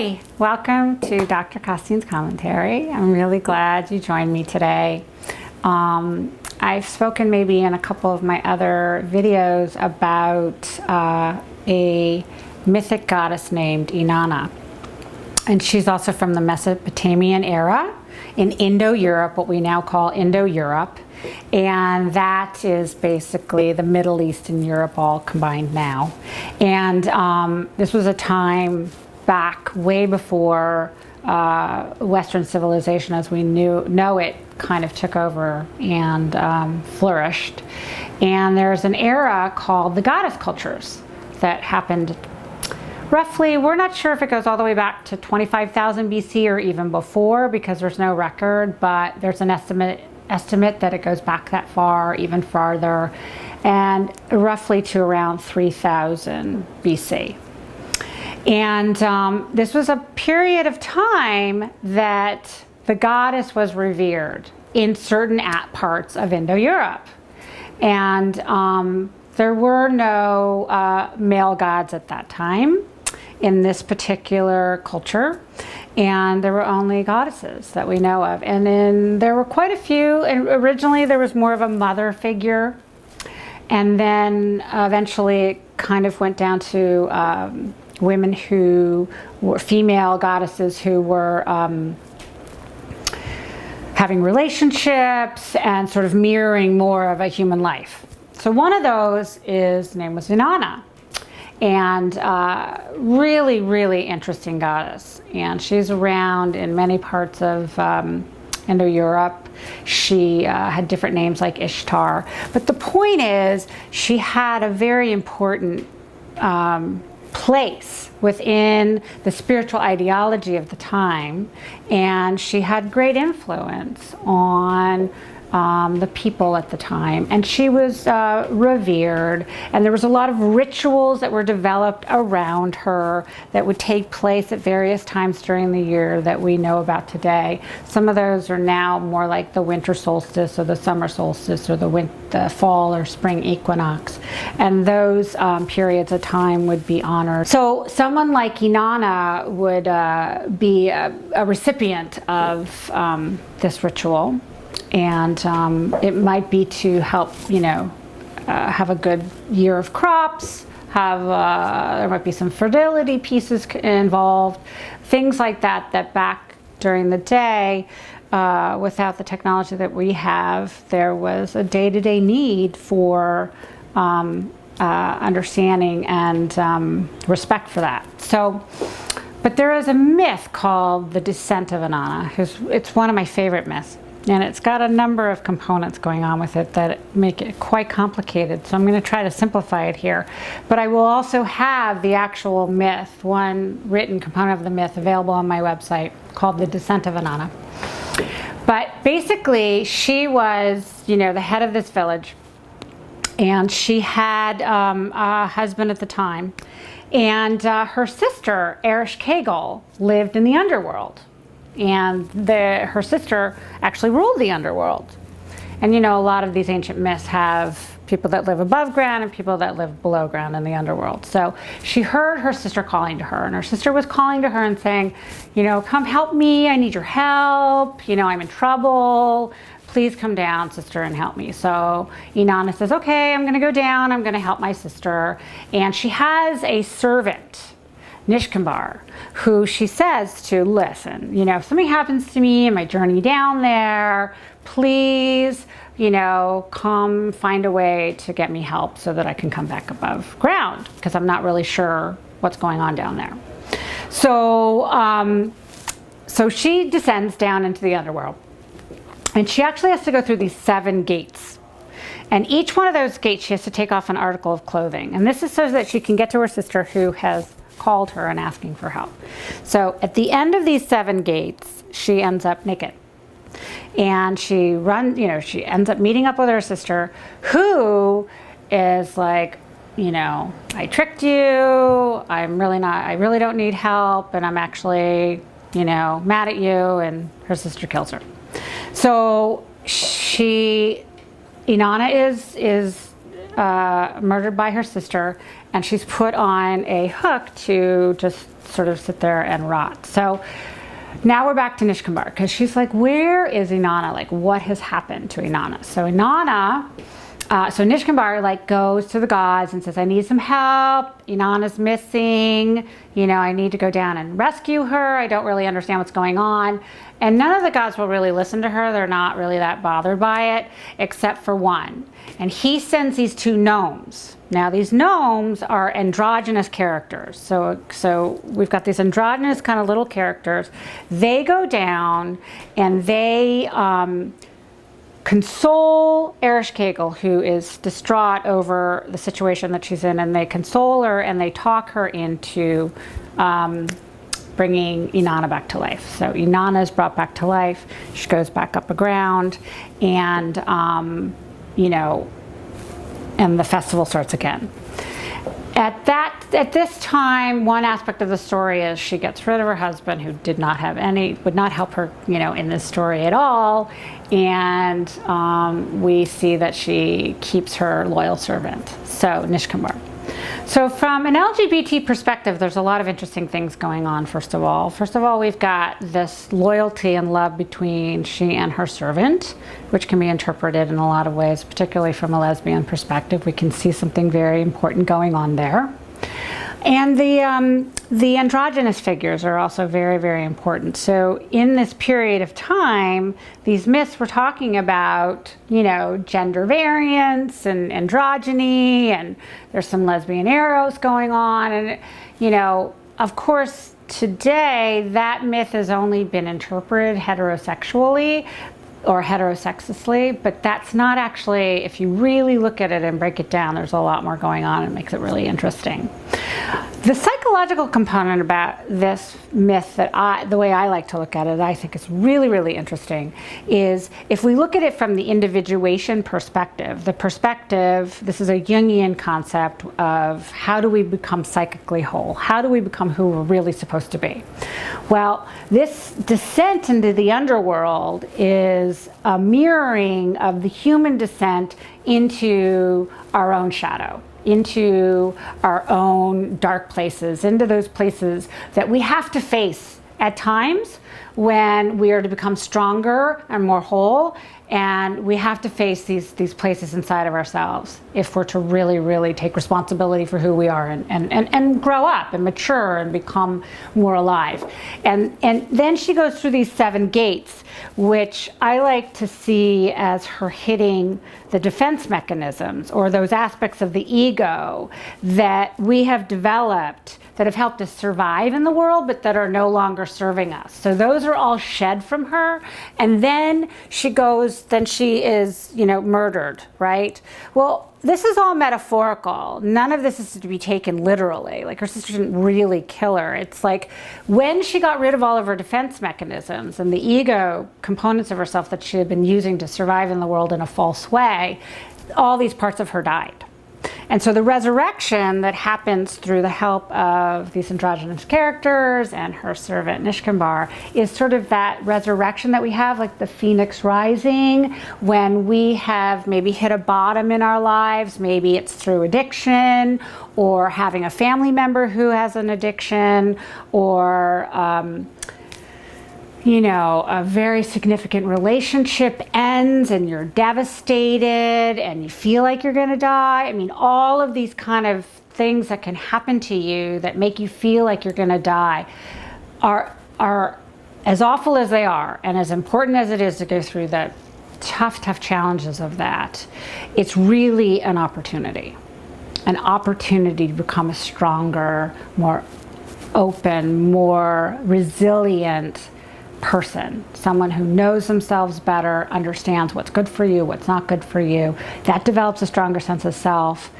Hi, welcome to Dr. Costine's commentary. I'm really glad you joined me today. I've spoken maybe in a couple of my other videos about a mythic goddess named Inanna. And she's also from the Mesopotamian era in Indo-Europe, what we now call Indo-Europe. And that is basically the Middle East and Europe all combined now. And this was a time back way before Western civilization as we know it kind of took over and flourished. And there's an era called the goddess cultures that happened roughly, we're not sure if it goes all the way back to 25,000 BC or even before because there's no record, but there's an estimate that it goes back that far, even farther, and roughly to around 3000 BC. And this was a period of time that the goddess was revered in certain parts of Indo-Europe. And there were no male gods at that time in this particular culture, and there were only goddesses that we know of. And then there were quite a few, and originally there was more of a mother figure, and then eventually it kind of went down to women who were female goddesses who were having relationships and sort of mirroring more of a human life. So one of those name was Inanna. And really, really interesting goddess. And she's around in many parts of Indo-Europe. She had different names like Ishtar. But the point is, she had a very important place within the spiritual ideology of the time. And she had great influence on the people at the time, and she was revered, and there was a lot of rituals that were developed around her that would take place at various times during the year that we know about today. Some of those are now more like the winter solstice or the summer solstice or the fall or spring equinox, and those periods of time would be honored. So someone like Inanna would be a recipient of this ritual. And it might be to help, have a good year of crops, there might be some fertility pieces involved, things like that, that back during the day, without the technology that we have, there was a day-to-day need for understanding and respect for that. So, but there is a myth called the descent of Inanna. It's one of my favorite myths. And it's got a number of components going on with it that make it quite complicated. So I'm going to try to simplify it here. But I will also have the actual myth, one written component of the myth, available on my website called The Descent of Inanna. But basically, she was, the head of this village. And she had a husband at the time. And her sister, Ereshkigal, lived in the underworld. And her sister actually ruled the underworld. And a lot of these ancient myths have people that live above ground and people that live below ground in the underworld. So she heard her sister calling to her, and her sister was calling to her and saying, come help me, I need your help, I'm in trouble, please come down, sister, and help me. So Inanna says, okay, I'm gonna go down, I'm gonna help my sister. And she has a servant, Nishkambar, who she says to, listen, if something happens to me in my journey down there, please, come find a way to get me help so that I can come back above ground, because I'm not really sure what's going on down there. So, so she descends down into the underworld, and she actually has to go through these 7 gates. And each one of those gates, she has to take off an article of clothing. And this is so that she can get to her sister who has called her and asking for help. So at the end of these 7 gates, she ends up naked. And she she ends up meeting up with her sister, who is like, I tricked you, I really don't need help, and I'm actually, mad at you, and her sister kills her. So Inanna is murdered by her sister, and she's put on a hook to just sort of sit there and rot. So now we're back to Nishkambar, because she's like, where is Inanna? Like, what has happened to Inanna? So so Nishkambar like goes to the gods and says, I need some help. Inanna's missing. You know, I need to go down and rescue her. I don't really understand what's going on. And none of the gods will really listen to her. They're not really that bothered by it, except for one. And he sends these two gnomes. Now these gnomes are androgynous characters. So we've got these androgynous kind of little characters. They go down and they console Ereshkigal, who is distraught over the situation that she's in, and they console her and they talk her into bringing Inanna back to life. So Inanna is brought back to life. She goes back up aground, and you know, and the festival starts again. At this time, one aspect of the story is she gets rid of her husband, who would not help her, you know, in this story at all. And we see that she keeps her loyal servant, so Nishkambar. So from an LGBT perspective, there's a lot of interesting things going on. First of all, we've got this loyalty and love between she and her servant, which can be interpreted in a lot of ways, particularly from a lesbian perspective. We can see something very important going on there. And the androgynous figures are also very, very important. So in this period of time, these myths were talking about, you know, gender variance and androgyny, and there's some lesbian eros going on. And, you know, of course, today that myth has only been interpreted heterosexually or heterosexistly, but that's not actually, if you really look at it and break it down, there's a lot more going on, and it makes it really interesting. The psychological component about this myth, the way I like to look at it, I think is really, really interesting, is if we look at it from the individuation perspective, this is a Jungian concept of how do we become psychically whole? How do we become who we're really supposed to be? Well, this descent into the underworld is a mirroring of the human descent into our own shadow, into our own dark places, into those places that we have to face at times when we are to become stronger and more whole. And we have to face these places inside of ourselves if we're to really, really take responsibility for who we are and grow up and mature and become more alive. And then she goes through these 7 gates, which I like to see as her hitting the defense mechanisms, or those aspects of the ego that we have developed that have helped us survive in the world, but that are no longer serving us. So those are all shed from her. And then she is, you know, murdered, right? Well, this is all metaphorical. None of this is to be taken literally. Like, her sister didn't really kill her. It's like when she got rid of all of her defense mechanisms and the ego components of herself that she had been using to survive in the world in a false way, all these parts of her died. And so the resurrection that happens through the help of these androgynous characters and her servant Nishkambar is sort of that resurrection that we have, like the phoenix rising, when we have maybe hit a bottom in our lives. Maybe it's through addiction, or having a family member who has an addiction, or you know, a very significant relationship ends and you're devastated and you feel like you're going to die. I mean, all of these kind of things that can happen to you that make you feel like you're going to die are as awful as they are, and as important as it is to go through the tough challenges of that. It's really an opportunity to become a stronger, more open, more resilient person, someone who knows themselves better, understands what's good for you, what's not good for you. That develops a stronger sense of self.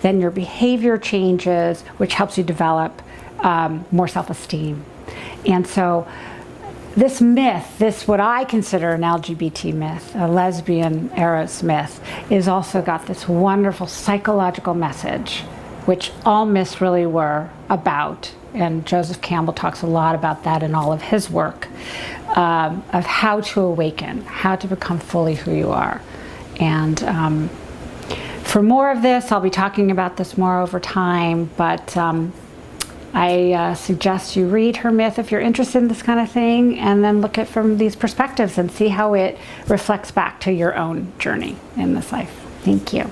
Then your behavior changes, which helps you develop more self-esteem. And so this myth, what I consider an LGBT myth, a lesbian eros myth, is also got this wonderful psychological message, which all myths really were about. And Joseph Campbell talks a lot about that in all of his work, of how to awaken, how to become fully who you are. And for for more of this, I'll be talking about this more over time, but I suggest you read her myth if you're interested in this kind of thing, and then look at it from these perspectives and see how it reflects back to your own journey in this life. Thank you.